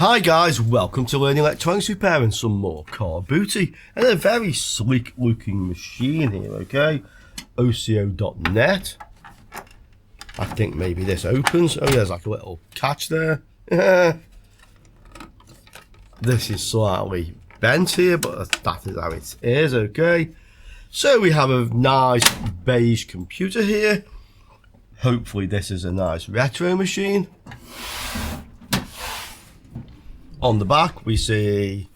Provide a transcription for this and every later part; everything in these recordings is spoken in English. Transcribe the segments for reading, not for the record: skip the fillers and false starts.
Hi guys, welcome to Learning Electronics Repair and some more car booty and a very sleek looking machine here, okay? OCO.net. I think maybe this opens. Oh, there's like a little catch there. This is slightly bent here, but that is how it is, okay? So we have a nice beige computer here. Hopefully this is a nice retro machine. On the back we see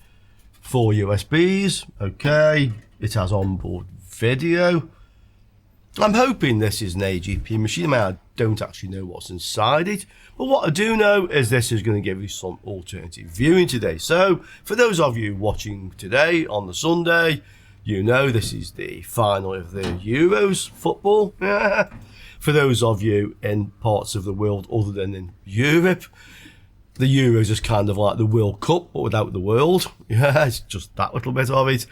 4 USBs, okay, it has onboard video. I'm hoping this is an AGP machine. I don't actually know what's inside it, but what I do know is this is going to give you some alternative viewing today. So for those of you watching today on the Sunday, you know this is the final of the Euros football. For those of you in parts of the world other than in Europe, the Euros is kind of like the World Cup, but without the world. Yeah, it's just that little bit of it.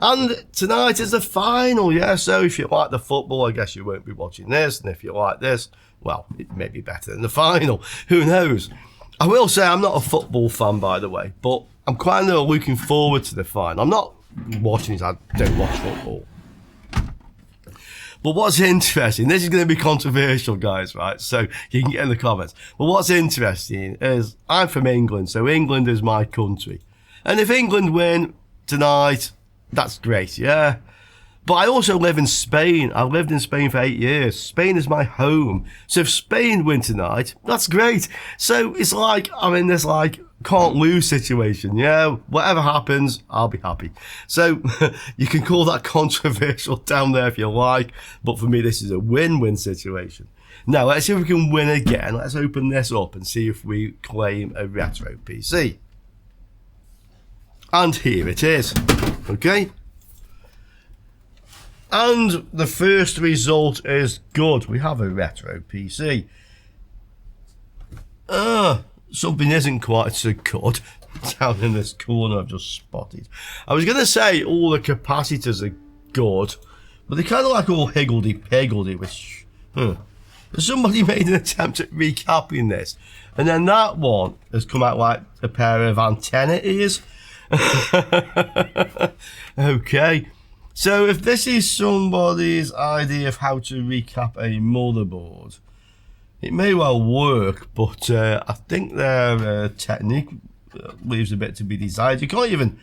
And tonight is the final, yeah, so if you like the football, I guess you won't be watching this. And if you like this, well, it may be better than the final. Who knows? I will say I'm not a football fan, by the way, but I'm kind of looking forward to the final. I'm not watching it, I don't watch football. But what's interesting, this is going to be controversial, guys, right? So you can get in the comments. But what's interesting is I'm from England, so England is my country. And if England win tonight, that's great, yeah? But I also live in Spain. I've lived in Spain for 8 years. Spain is my home. So if Spain win tonight, that's great. So it's like I'm in this like can't lose situation, yeah? Whatever happens, I'll be happy. So you can call that controversial down there if you like, but for me this is a win-win situation. Now let's see if we can win again. Let's open this up and see if we claim a retro PC. And here it is, okay? And the first result is good. We have a retro PC. Something isn't quite so good down in this corner I've just spotted. I was going to say all the capacitors are good, but they're kind of like all higgledy-piggledy, which... Somebody made an attempt at recapping this, and then that one has come out like a pair of antenna ears. Okay. So if this is somebody's idea of how to recap a motherboard, it may well work, but I think their technique leaves a bit to be desired. You can't even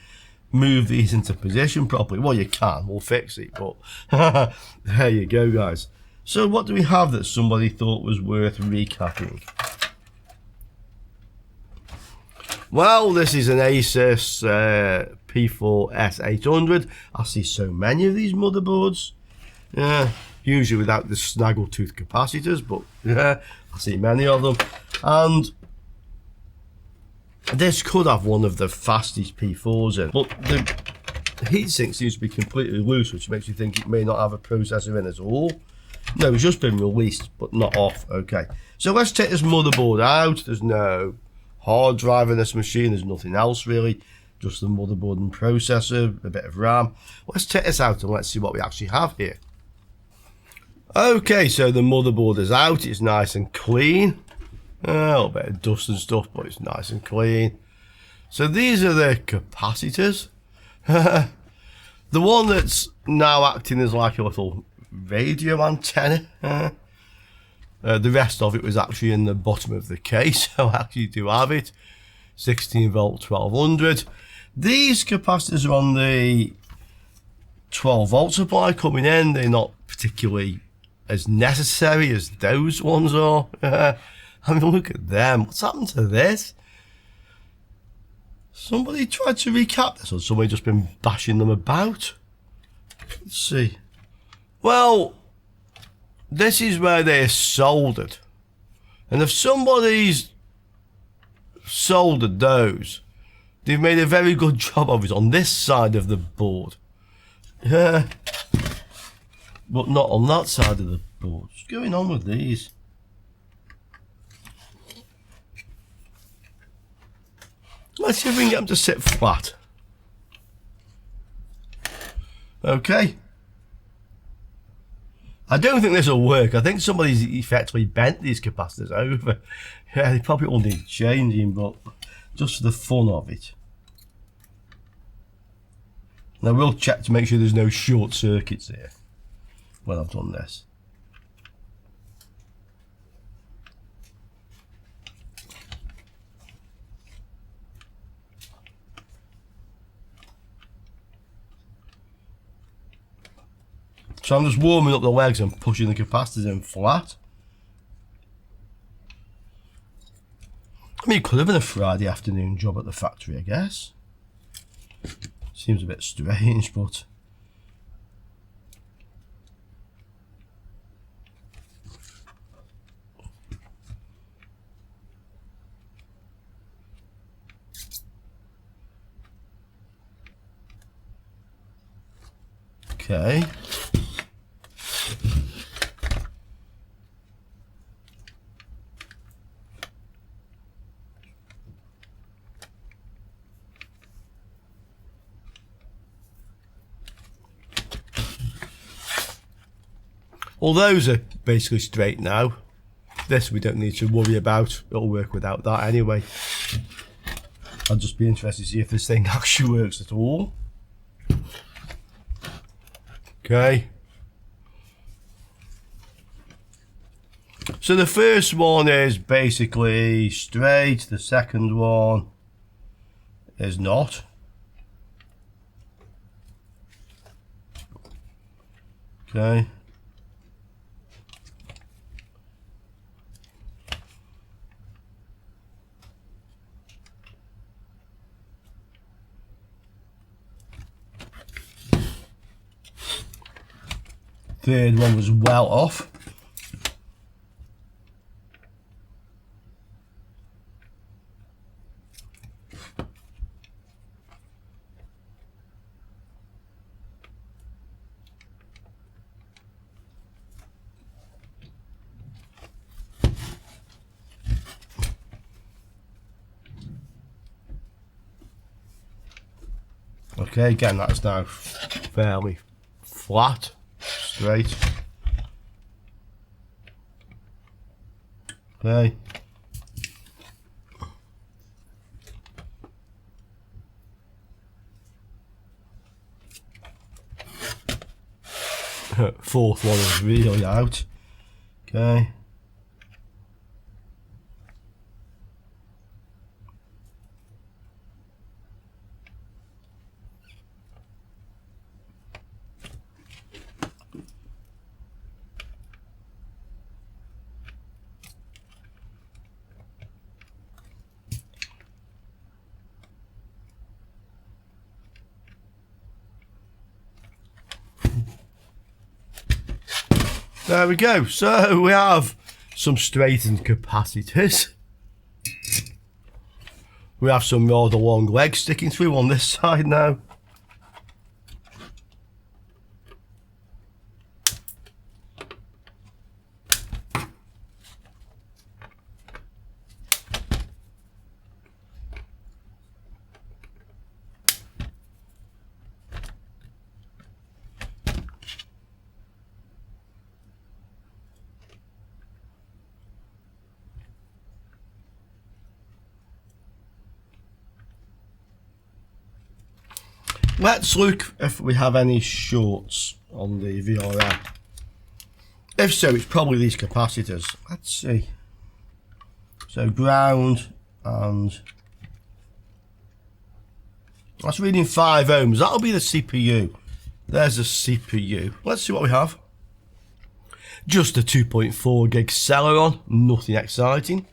move these into position properly. Well, you can, we'll fix it, but there you go, guys. So what do we have that somebody thought was worth recapping? Well, this is an Asus P4S800. I see so many of these motherboards. Yeah, usually without the snaggletooth capacitors, but yeah, I see many of them. And this could have one of the fastest P4s in, but the heatsink seems to be completely loose, which makes you think it may not have a processor in at all. No, it's just been released, but not off. Okay, so let's take this motherboard out. There's no hard drive in this machine, there's nothing else really, just the motherboard and processor, a bit of RAM. Let's take this out and let's see what we actually have here. Okay, so the motherboard is out, it's nice and clean. A little bit of dust and stuff, but it's nice and clean. So these are the capacitors. The one that's now acting as like a little radio antenna. The rest of it was actually in the bottom of the case, so I actually do have it. 16 volt 1200. These capacitors are on the 12 volt supply coming in. They're not particularly as necessary as those ones are. I mean, look at them. What's happened to this? Somebody tried to recap this, or somebody just been bashing them about? Let's see. Well, this is where they're soldered. And if somebody's soldered those, they've made a very good job of it on this side of the board. Yeah. But not on that side of the board. What's going on with these? Let's see if we can get them to sit flat. Okay. I don't think this will work. I think somebody's effectively bent these capacitors over. Yeah, they probably all need changing, but just for the fun of it. Now we'll check to make sure there's no short circuits here when I've done this. So I'm just warming up the legs and pushing the capacitors in flat. I mean, it could have been a Friday afternoon job at the factory, I guess. Seems a bit strange, but... Okay. All those are basically straight now. This we don't need to worry about. It'll work without that anyway. I'll just be interested to see if this thing actually works at all. Okay. So the first one is basically straight. The second one is not. Okay. Third one was well off. Okay, again that's now fairly flat. Straight. Okay. Fourth one is really out. Okay. There we go. So we have some straightened capacitors. We have some rather long legs sticking through on this side now. Let's look if we have any shorts on the VRM. If so, it's probably these capacitors. Let's see. So ground, and that's reading 5 ohms. That'll be the CPU. There's the CPU. Let's see what we have. Just a 2.4 gig Celeron, nothing exciting.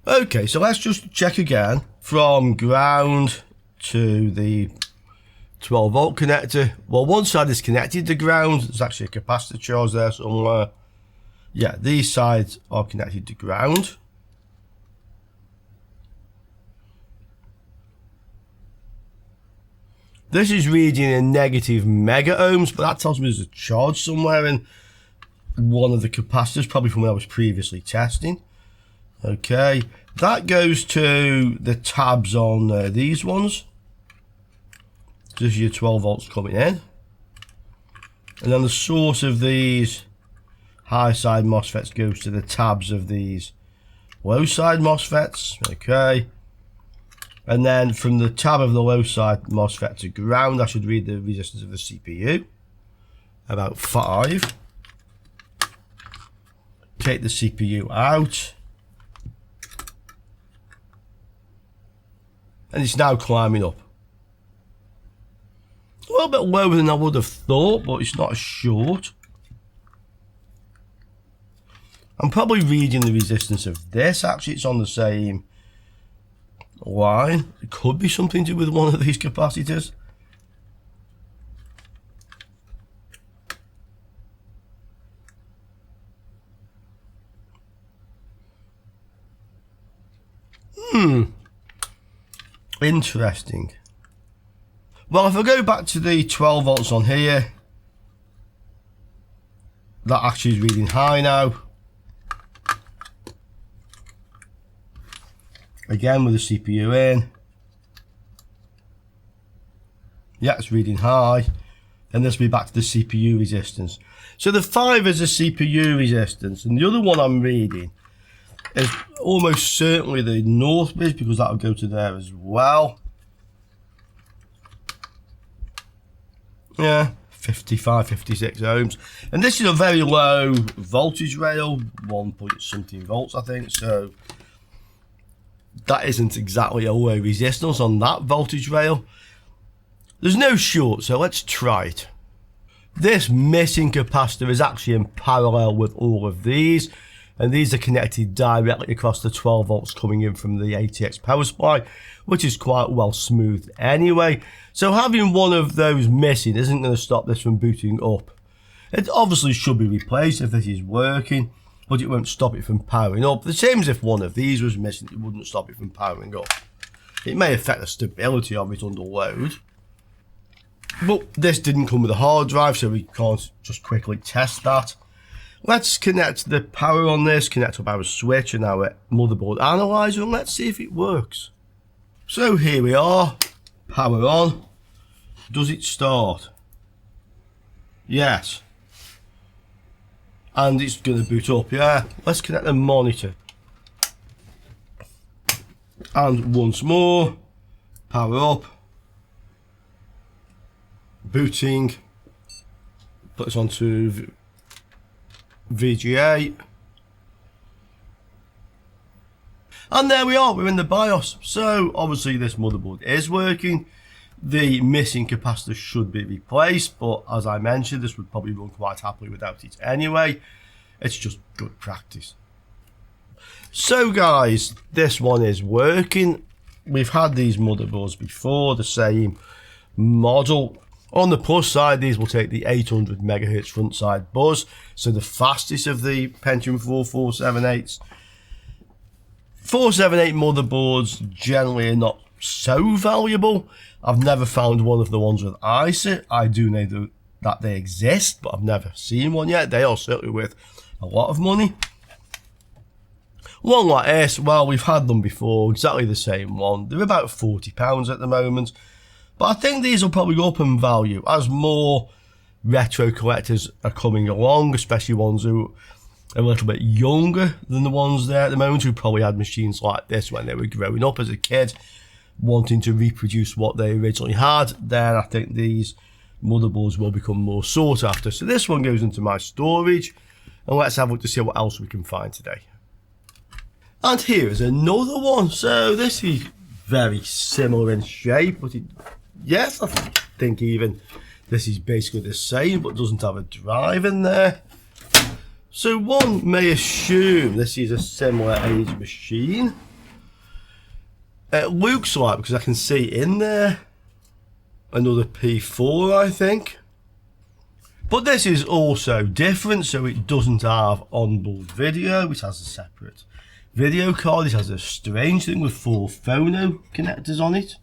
Okay, so let's just check again from ground to the 12 volt connector. Well, one side is connected to ground. There's actually a capacitor charge there somewhere. Yeah, these sides are connected to ground. This is reading in negative mega ohms, but that tells me there's a charge somewhere in one of the capacitors, probably from where I was previously testing. Okay, that goes to the tabs on these ones. This is your 12 volts coming in. And then the source of these high side MOSFETs goes to the tabs of these low side MOSFETs, okay. And then from the tab of the low side MOSFET to ground, I should read the resistance of the CPU, about 5. Take the CPU out, and it's now climbing up. A little bit lower than I would have thought, but it's not as short. I'm probably reading the resistance of this. Actually, it's on the same line. It could be something to do with one of these capacitors. Interesting. Well, if I go back to the 12 volts on here, that actually is reading high now. Again with the CPU in. Yeah, it's reading high. Then this will be back to the CPU resistance. So the 5 is the CPU resistance, and the other one I'm reading is almost certainly the north bridge, because that will go to there as well. Yeah, 55, 56 ohms. And this is a very low voltage rail, 1 point something volts, I think. So that isn't exactly a low resistance on that voltage rail. There's no short, so let's try it. This missing capacitor is actually in parallel with all of these, and these are connected directly across the 12 volts coming in from the ATX power supply, which is quite well smoothed anyway. So having one of those missing isn't going to stop this from booting up. It obviously should be replaced if this is working, but it won't stop it from powering up. The same as if one of these was missing, it wouldn't stop it from powering up. It may affect the stability of it under load. But this didn't come with a hard drive, so we can't just quickly test that. Let's connect the power on this, connect up our switch and our motherboard analyzer, and let's see if it works. So here we are, power on. Does it start? Yes. And it's going to boot up, yeah. Let's connect the monitor. And once more, power up. Booting. Put this onto VGA. And there we are, we're in the BIOS. So obviously this motherboard is working. The missing capacitor should be replaced, but as I mentioned, this would probably run quite happily without it anyway. It's just good practice. So guys, this one is working. We've had these motherboards before, the same model. On the plus side, these will take the 800 megahertz front side buzz, so the fastest of the Pentium 4 478s. 478 motherboards generally are not so valuable. I've never found one of the ones with ISA. I do know that they exist, but I've never seen one yet. They are certainly worth a lot of money. One like this, well, we've had them before, exactly the same one. They're about £40 at the moment. But I think these will probably go up in value as more retro collectors are coming along, especially ones who are a little bit younger than the ones there at the moment, who probably had machines like this when they were growing up as a kid, wanting to reproduce what they originally had. Then I think these motherboards will become more sought after. So this one goes into my storage, and let's have a look to see what else we can find today. And here is another one. So this is very similar in shape, but yes, I think even this is basically the same, but doesn't have a drive in there. So one may assume this is a similar age machine. It looks like, because I can see in there, another P4, I think. But this is also different, so it doesn't have onboard video, which has a separate video card. It has a strange thing with 4 phono connectors on it.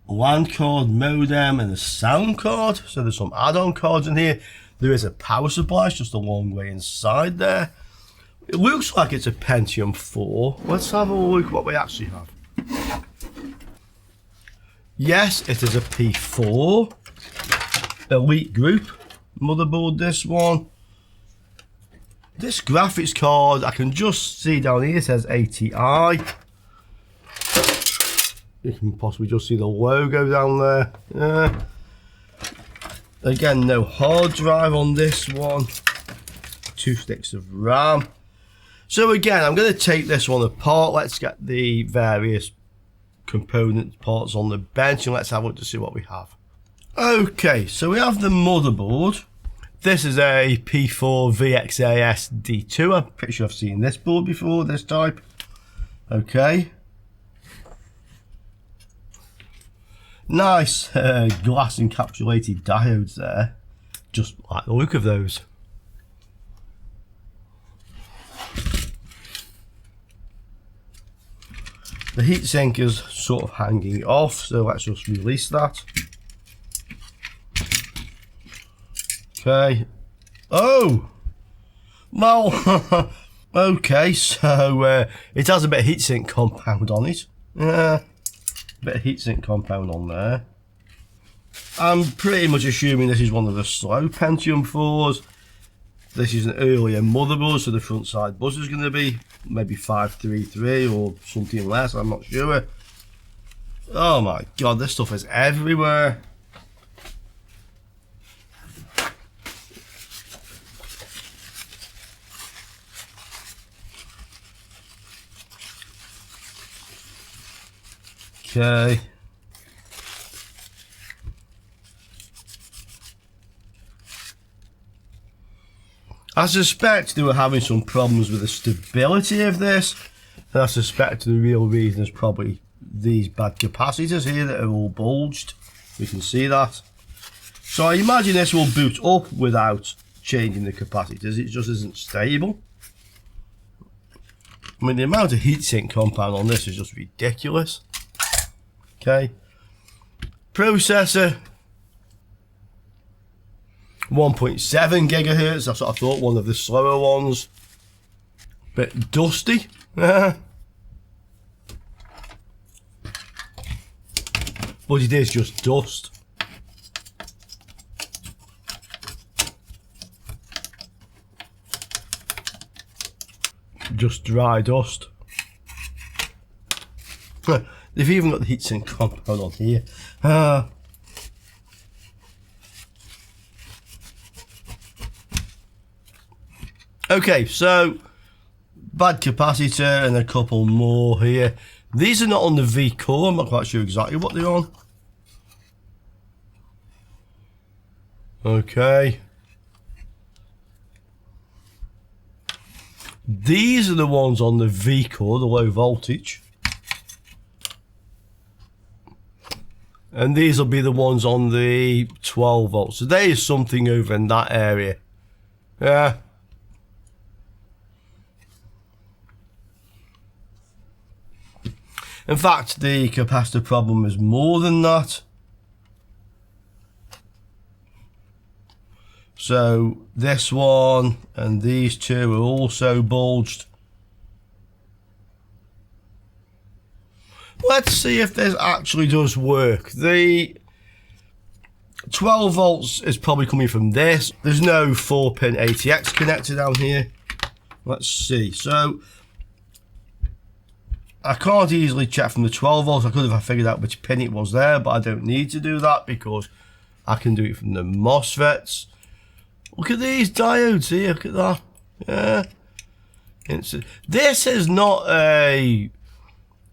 A LAN card, modem, and a sound card. So there's some add-on cards in here. There is a power supply, it's just a long way inside there. It looks like it's a Pentium 4. Let's have a look what we actually have. Yes, it is a P4. Elite Group motherboard, this one. This graphics card, I can just see down here, it says ATI. You can possibly just see the logo down there. Again, no hard drive on this one. 2 sticks of RAM. So again, I'm going to take this one apart. Let's get the various component parts on the bench and let's have a look to see what we have. Okay, so we have the motherboard. This is a P4VXASD2. I'm pretty sure I've seen this board before, this type. Okay. Nice glass encapsulated diodes there. Just like the look of those. The heatsink is sort of hanging off, so let's just release that. Okay. Oh! Well, okay, so it has a bit of heatsink compound on it. Yeah, a bit of heatsink compound on there. I'm pretty much assuming this is one of the slow Pentium 4s. This is an earlier motherboard, so the front side bus is going to be maybe 533 or something less, I'm not sure. Oh my god, this stuff is everywhere. Okay. I suspect they were having some problems with the stability of this, and I suspect the real reason is probably these bad capacitors here that are all bulged. We can see that. So I imagine this will boot up without changing the capacitors, it just isn't stable. I mean, the amount of heatsink compound on this is just ridiculous. Okay. Processor. 1.7 gigahertz, that's what I thought, one of the slower ones. Bit dusty. But it is just dust. Just dry dust. They've even got the heatsink compound on here. Okay, so bad capacitor and a couple more here. These are not on the V core, I'm not quite sure exactly what they're on. Okay. These are the ones on the V core, the low voltage. And these will be the ones on the 12 volts. So there is something over in that area. Yeah. In fact, the capacitor problem is more than that. So this one and these two are also bulged. Let's see if this actually does work. The 12 volts is probably coming from this. There's no 4-pin ATX connector down here. Let's see. So I can't easily check from the 12 volts. I could have figured out which pin it was there, but I don't need to do that because I can do it from the MOSFETs. Look at these diodes here. Look at that. Yeah. This is not a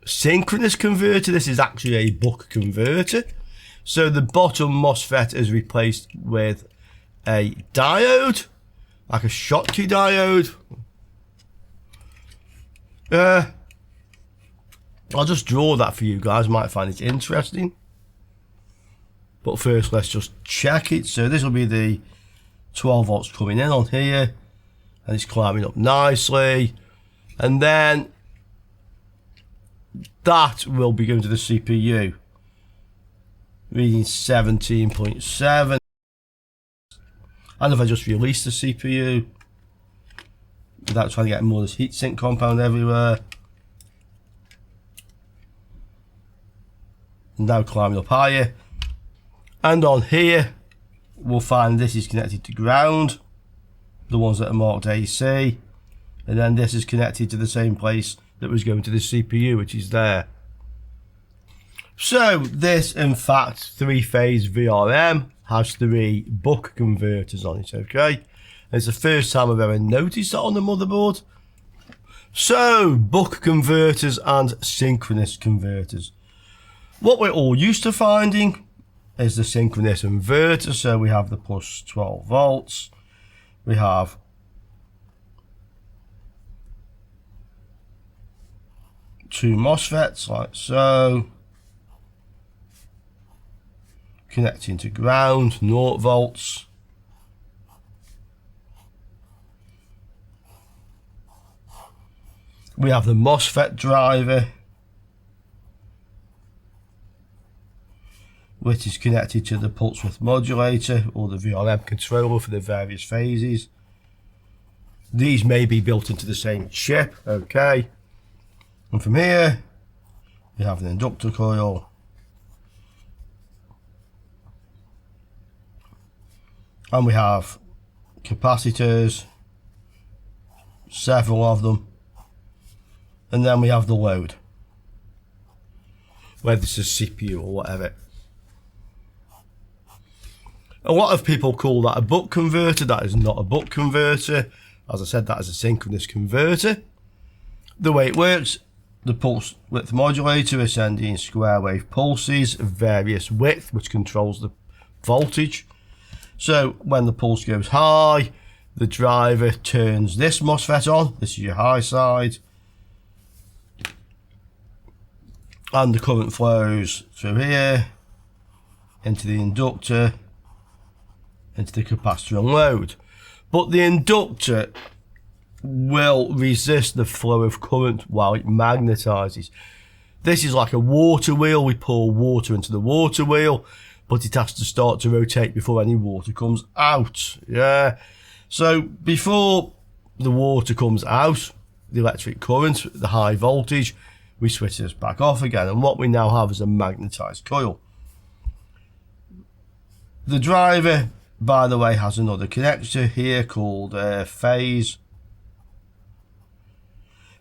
synchronous converter. This is actually a buck converter. So the bottom MOSFET is replaced with a diode, like a Schottky diode. I'll just draw that for you guys, might find it interesting. But first let's just check it. So this will be the 12 volts coming in on here, and it's climbing up nicely, and then that will be going to the CPU, reading 17.7. and if I just release the CPU without trying to get more of this heatsink compound everywhere, now climbing up higher, and on here we'll find this is connected to ground. the ones that are marked AC, and then this is connected to the same place that was going to the CPU, which is there. So this, in fact, 3-phase VRM has 3 buck converters on it, okay? And it's the first time I've ever noticed that on the motherboard. So, buck converters and synchronous converters. What we're all used to finding is the synchronous inverter. So we have the plus 12 volts. We have two MOSFETs like so, connecting to ground, 0 volts. We have the MOSFET driver, which is connected to the pulse width modulator or the VRM controller for the various phases. These may be built into the same chip, okay. And from here, we have an inductor coil. And we have capacitors, several of them. And then we have the load, whether it's a CPU or whatever. A lot of people call that a buck converter. That is not a buck converter. As I said, that is a synchronous converter. The way it works, the pulse width modulator is sending square wave pulses of various width, which controls the voltage. So when the pulse goes high, the driver turns this MOSFET on. This is your high side. And the current flows through here, into the inductor, into the capacitor and load. But the inductor will resist the flow of current while it magnetizes. This is like a water wheel. We pour water into the water wheel, but it has to start to rotate before any water comes out. Yeah. So before the water comes out, the electric current, the high voltage, we switch this back off again. And what we now have is a magnetized coil. The driver, by the way, has another connector here called phase.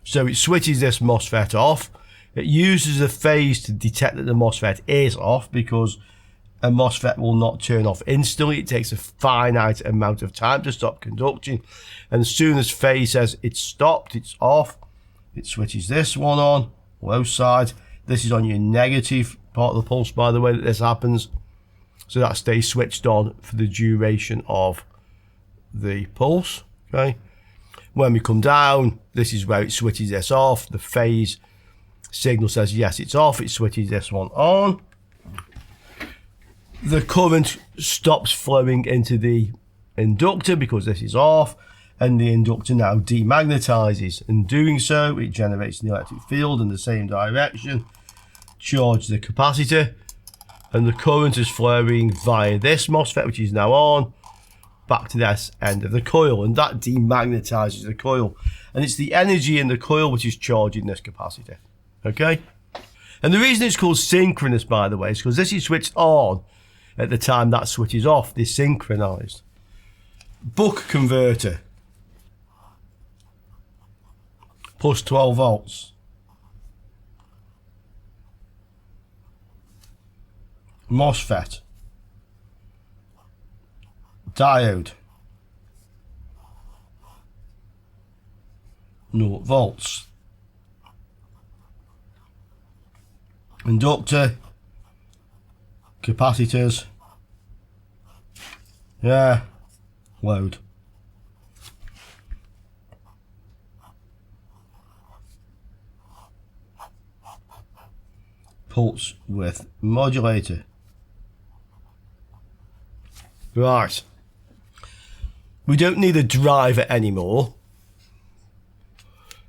So it switches this MOSFET off. It uses a phase to detect that the MOSFET is off, because a MOSFET will not turn off instantly. It takes a finite amount of time to stop conducting. And as soon as phase says it's stopped, it's off, it switches this one on, low side. This is on your negative part of the pulse, by the way, that this happens. So that stays switched on for the duration of the pulse, okay? When we come down, this is where it switches this off. The phase signal says yes, it's off. It switches this one on. The current stops flowing into the inductor because this is off, and the inductor now demagnetizes. In doing so, it generates an electric field in the same direction, charges the capacitor, and the current is flowing via this MOSFET, which is now on, back to this end of the coil, and that demagnetizes the coil. And it's the energy in the coil which is charging this capacitor, okay? And the reason it's called synchronous, by the way, is because this is switched on at the time that switch is off. They're synchronized. Buck converter, plus 12 volts. MOSFET, diode, 0 volts, inductor, capacitors, yeah, load. Pulse width modulator. Right, we don't need a driver anymore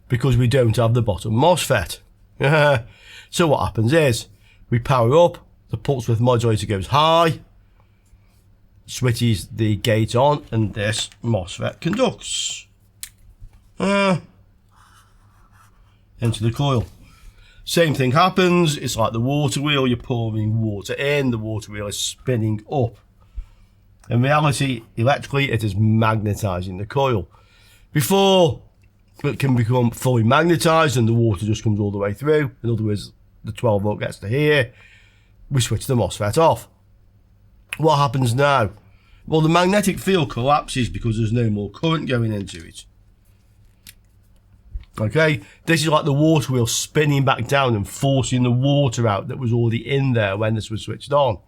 because we don't have the bottom MOSFET. So what happens is we power up, the pulse width modulator goes high, switches the gate on, and this MOSFET conducts into the coil. Same thing happens. It's like the water wheel. You're pouring water in, the water wheel is spinning up In reality, electrically, it is magnetising the coil. Before it can become fully magnetised and the water just comes all the way through, in other words, the 12 volt gets to here, we switch the MOSFET off. What happens now? Well, the magnetic field collapses because there's no more current going into it. Okay, this is like the water wheel spinning back down and forcing the water out that was already in there when this was switched on.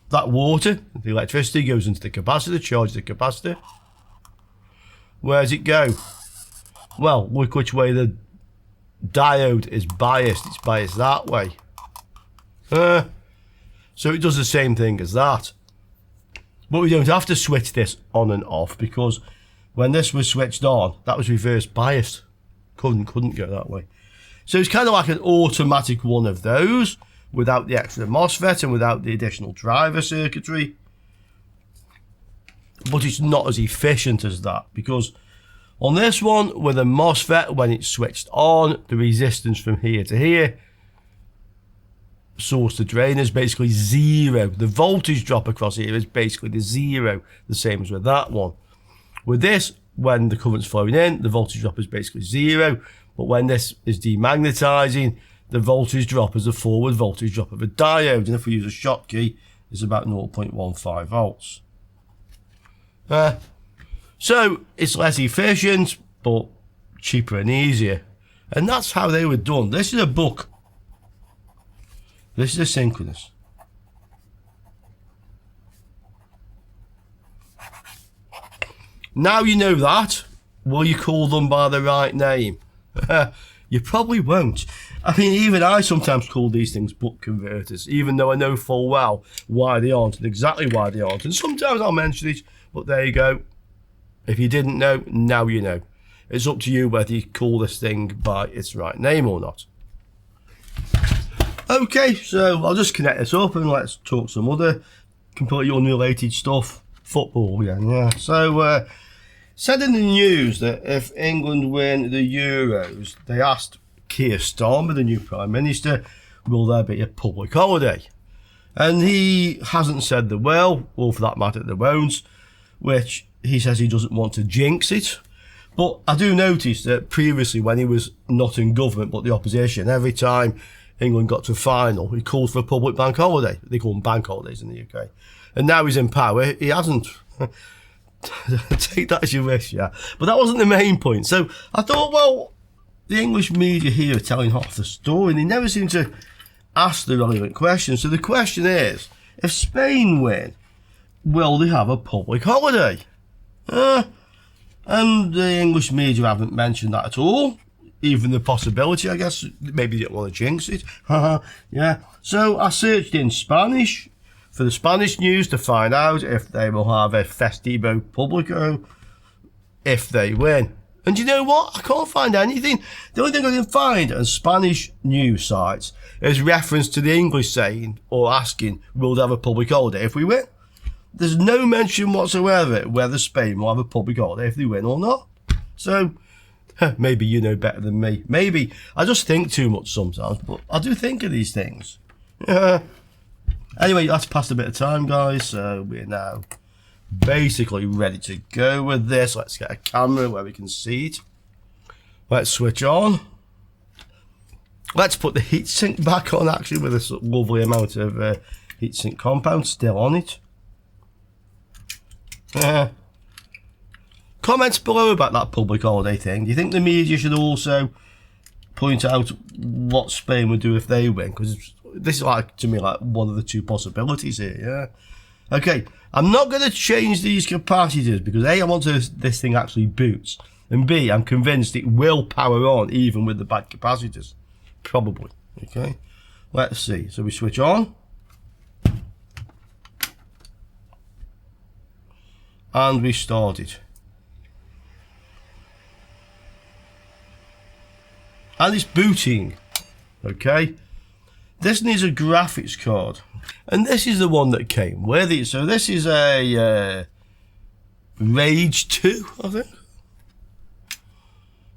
That water, the electricity, goes into the capacitor, charges the capacitor. Where does it go? Well, look which way the diode is biased. It's biased that way. So it does the same thing as that. But we don't have to switch this on and off because when this was switched on, that was reverse biased. Couldn't go that way. So it's kind of like an automatic one of those without the extra MOSFET and without the additional driver circuitry. But it's not as efficient as that because on this one with a MOSFET, when it's switched on, the resistance from here to here, source to drain, is basically zero. The voltage drop across here is basically the zero, the same as with that one. With this, when the current's flowing in, the voltage drop is basically zero, but when this is demagnetizing, the voltage drop is the forward voltage drop of a diode, and if we use a Schottky, it's about 0.15 volts. So it's less efficient, but cheaper and easier. And that's how they were done. This is a book. This is a synchronous. Now you know that, will you call them by the right name? You probably won't. I mean, even I sometimes call these things buck converters, even though I know full well why they aren't and exactly why they aren't. And sometimes I'll mention it, but there you go. If you didn't know, now you know. It's up to you whether you call this thing by its right name or not. Okay, so I'll just connect this up and let's talk some other completely unrelated stuff. Football again, yeah. So, said in the news that if England win the Euros, they asked Keir Starmer, the new Prime Minister, will there be a public holiday? And he hasn't said there will, or for that matter there won't, which he says he doesn't want to jinx it. But I do notice that previously when he was not in government but the opposition, every time England got to a final, he called for a public bank holiday. They call them bank holidays in the UK. And now he's in power, he hasn't. Take that as you wish, yeah. But that wasn't the main point. So I thought, well, the English media here are telling half the story and they never seem to ask the relevant question. So the question is, if Spain win, will they have a public holiday? And the English media haven't mentioned that at all. Even the possibility, I guess, maybe they didn't want to jinx it. Yeah. So I searched in Spanish for the Spanish news to find out if they will have a festivo publico if they win. And you know what? I can't find anything. The only thing I can find on Spanish news sites is reference to the English saying or asking, will they have a public holiday if we win? There's no mention whatsoever whether Spain will have a public holiday if they win or not. So maybe you know better than me. Maybe I just think too much sometimes, but I do think of these things. Anyway, that's passed a bit of time, guys, so we're now basically ready to go with this. Let's get a camera where we can see it. Let's switch on. Let's put the heatsink back on, actually, with this lovely amount of heatsink compound still on it. Comments below about that public holiday thing. Do you think the media should also point out what Spain would do if they win? Because this is, like, to me, like one of the two possibilities here, yeah? Okay, I'm not going to change these capacitors because A, I want this thing actually boots, and B, I'm convinced it will power on even with the bad capacitors. Probably, okay? Let's see. So we switch on. And we start it. And it's booting, okay? This needs a graphics card, and this is the one that came with it. So this is a Rage 2, I think.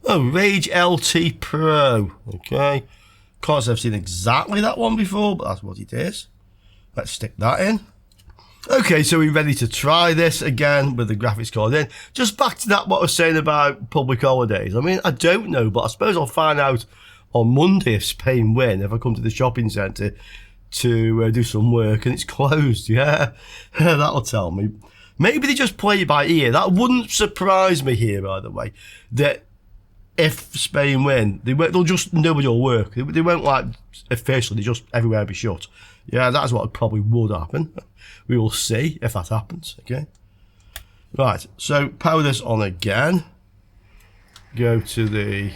Oh, Rage LT Pro, okay? Can't say I've seen exactly that one before, but that's what it is. Let's stick that in. Okay, so we're ready to try this again with the graphics card in. Just back to that, what I was saying about public holidays. I mean, I don't know, but I suppose I'll find out on Monday if Spain win, if I come to the shopping centre to do some work and it's closed. Yeah, that'll tell me. Maybe they just play it by ear. That wouldn't surprise me here, by the way, that if Spain win, they'll just, nobody will work. They won't like officially, just everywhere will be shut. Yeah, that's what probably would happen. We will see if that happens, okay? Right, so power this on again. Go to the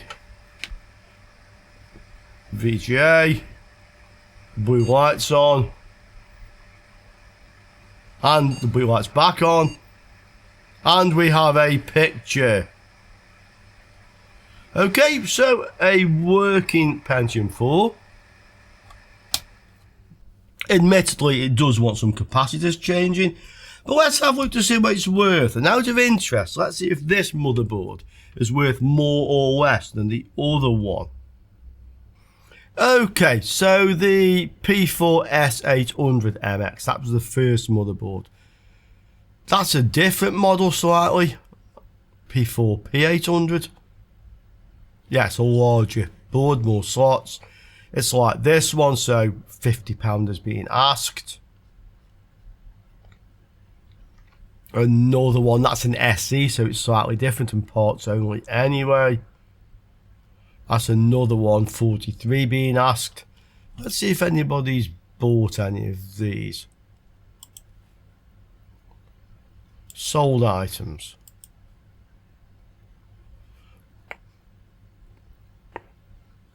VGA. Blue lights on. And the blue lights back on. And we have a picture. Okay, so a working Pentium 4. Admittedly, it does want some capacitors changing, but let's have a look to see what it's worth. And out of interest, let's see if this motherboard is worth more or less than the other one. Okay, so the P4S800MX, that was the first motherboard. That's a different model slightly. P4P800. Yeah, it's a larger board, more slots. It's like this one, so £50 is being asked. Another one, that's an SE, so it's slightly different and parts only anyway. That's another one, 43 being asked. Let's see if anybody's bought any of these. Sold items.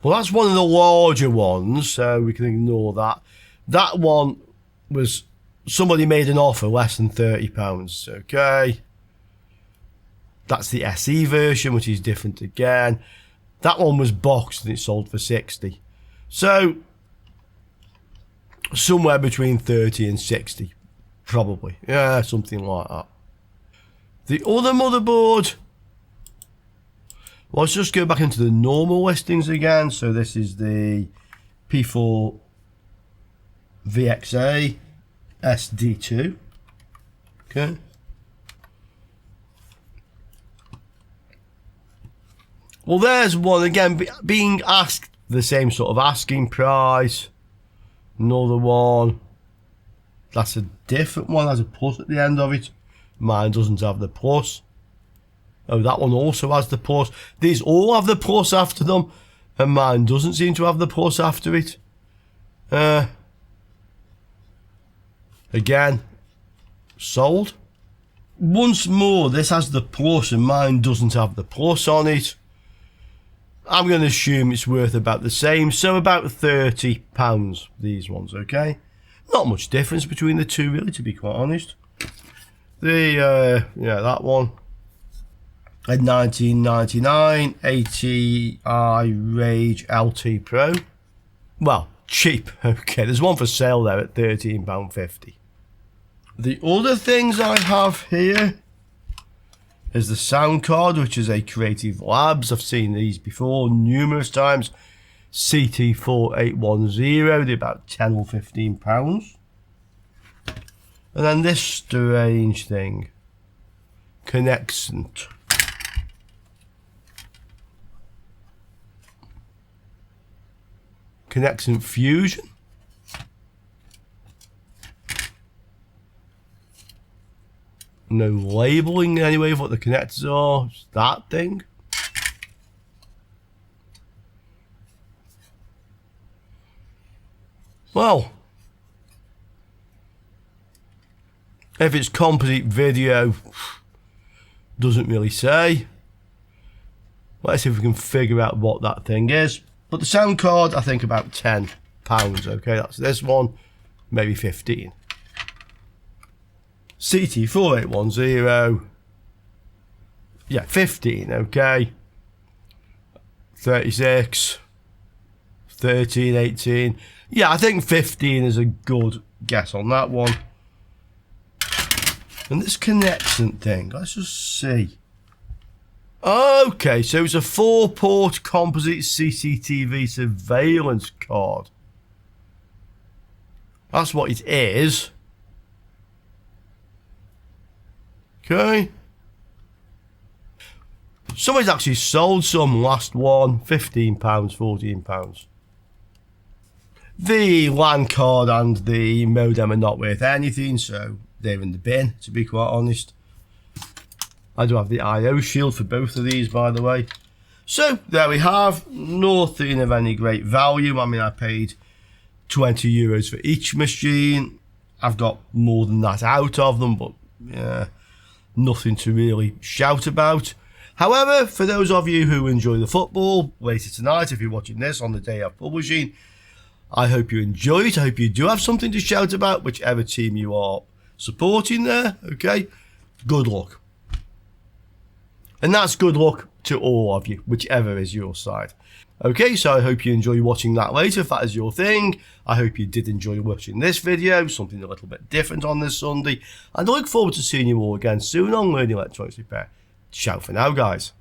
Well, that's one of the larger ones, so we can ignore that. That one was, somebody made an offer less than £30, okay. That's the SE version, which is different again. That one was boxed and it sold for 60. So, somewhere between 30 and 60, probably. Yeah, something like that. The other motherboard, well, let's just go back into the normal listings again. So this is the P4VXA SD2. Okay. Well, there's one again being asked the same sort of asking price. Another one. That's a different one. Has a plus at the end of it. Mine doesn't have the plus. Oh, that one also has the plus. These all have the plus after them, and mine doesn't seem to have the plus after it. Again, sold. Once more, this has the plus and mine doesn't have the plus on it. I'm going to assume it's worth about the same, so about £30, these ones, okay? Not much difference between the two, really, to be quite honest. Yeah, that one. A 1999 ATI Rage LT Pro. Well, cheap, okay. There's one for sale there at £13.50. The other things I have here is the sound card, which is a Creative Labs. I've seen these before numerous times. CT4810, they're about £10 or £15. And then this strange thing, Connexant. Connexant Fusion. No labelling anyway of what the connectors are. It's that thing. Well, if it's composite video, doesn't really say. Let's see if we can figure out what that thing is. But the sound card, I think about £10. Okay, that's this one, maybe 15. CT4810. Yeah, 15, okay. 36. 13, 18. Yeah, I think 15 is a good guess on that one. And this Connexant thing, let's just see. Okay, so it's a 4-port composite CCTV surveillance card. That's what it is. Okay. Somebody's actually sold some last one, £15, £14. The LAN card and the modem are not worth anything, so they're in the bin, to be quite honest. I do have the IO shield for both of these, by the way. So there we have, nothing of any great value. I mean, I paid €20 for each machine. I've got more than that out of them, but yeah, nothing to really shout about. However, for those of you who enjoy the football later tonight, if you're watching this on the day of publishing, I hope you enjoy it. I hope you do have something to shout about, whichever team you are supporting there, okay? Good luck. And that's good luck to all of you, whichever is your side. Okay, so I hope you enjoy watching that later, if that is your thing. I hope you did enjoy watching this video, something a little bit different on this Sunday. And I look forward to seeing you all again soon on Learning Electronics Repair. Ciao for now, guys.